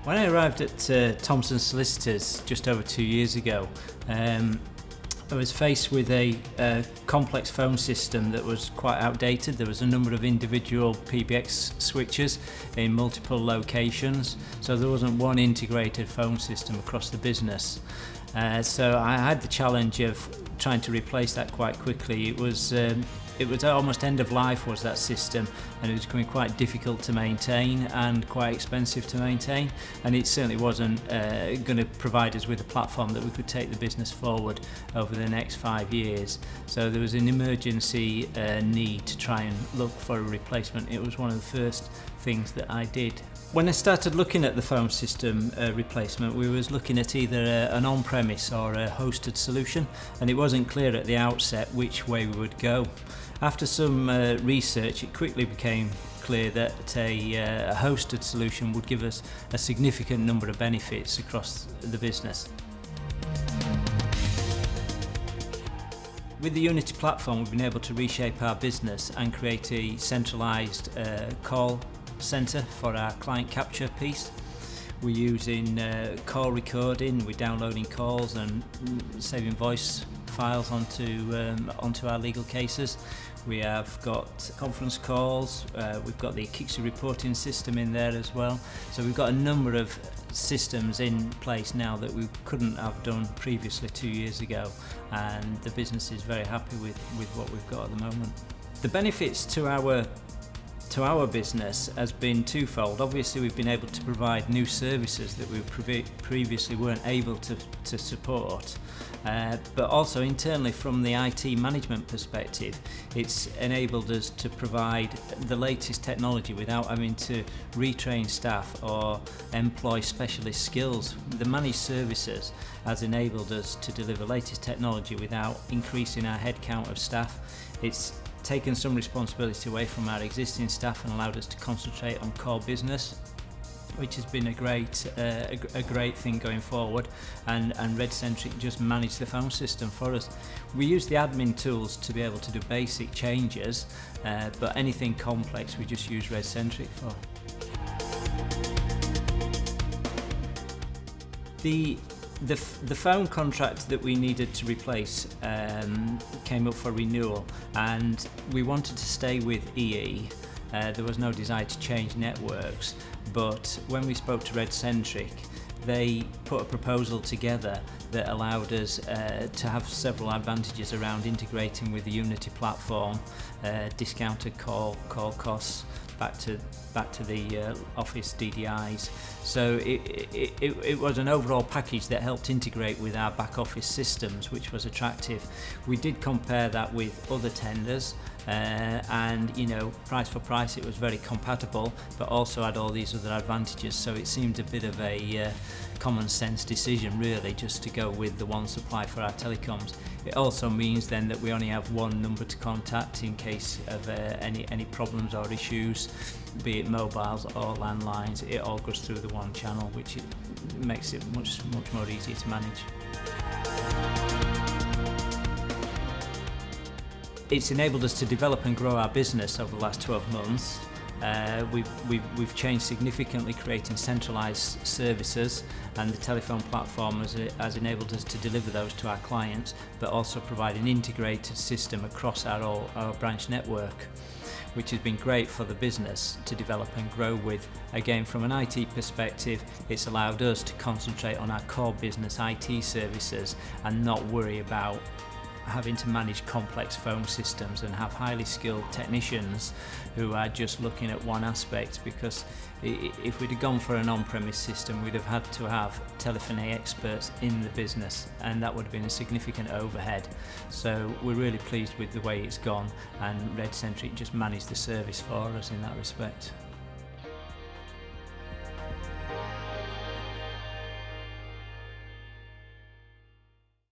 When I arrived at Thompson Solicitors just over 2 years ago, I was faced with a complex phone system that was quite outdated. There was a number of individual PBX switches in multiple locations, so there wasn't one integrated phone system across the business. So I had the challenge of trying to replace that quite quickly. It was almost end of life was that system, and it was becoming quite difficult to maintain and quite expensive to maintain, and it certainly wasn't going to provide us with a platform that we could take the business forward over the next 5 years. So there was an emergency need to try and look for a replacement. It was one of the first things that I did. When I started looking at the phone system replacement, we was looking at either an on-premise or a hosted solution, and it wasn't clear at the outset which way we would go. After some research, it quickly became clear that a hosted solution would give us a significant number of benefits across the business. With the Unity platform, we've been able to reshape our business and create a centralised call centre for our client capture piece. We're using call recording, we're downloading calls and saving voice files onto our legal cases. We have got conference calls, we've got the Kixi reporting system in there as well. So we've got a number of systems in place now that we couldn't have done previously 2 years ago, and the business is very happy with what we've got at the moment. The benefits to our business has been twofold. Obviously, we've been able to provide new services that we previously weren't able to support, but also internally from the IT management perspective, it's enabled us to provide the latest technology without having to retrain staff or employ specialist skills. The managed services has enabled us to deliver latest technology without increasing our headcount of staff. It's taken some responsibility away from our existing staff and allowed us to concentrate on core business, which has been a great thing going forward, and Redcentric just managed the phone system for us. We use the admin tools to be able to do basic changes, but anything complex we just use Redcentric for. The phone contract that we needed to replace came up for renewal, and we wanted to stay with EE. There was no desire to change networks, but when we spoke to Redcentric, they put a proposal together that allowed us to have several advantages around integrating with the Unity platform, discounted call costs back to the office DDIs. So it was an overall package that helped integrate with our back office systems, which was attractive. We did compare that with other tenders, and price for price it was very compatible, but also had all these other advantages, so it seemed a bit of a common sense decision really, just to go with the one supply for our telecoms. It also means then that we only have one number to contact in case of any problems or issues, be it mobiles or landlines. It all goes through the one channel, which makes it much more easy to manage. It's enabled us to develop and grow our business over the last 12 months. We've changed significantly, creating centralised services, and the telephone platform has enabled us to deliver those to our clients, but also provide an integrated system across our branch network, which has been great for the business to develop and grow with. Again, from an IT perspective, it's allowed us to concentrate on our core business IT services and not worry about having to manage complex phone systems and have highly skilled technicians who are just looking at one aspect, because if we'd have gone for an on-premise system, we'd have had to have telephony experts in the business, and that would have been a significant overhead. So we're really pleased with the way it's gone, and Redcentric just managed the service for us in that respect.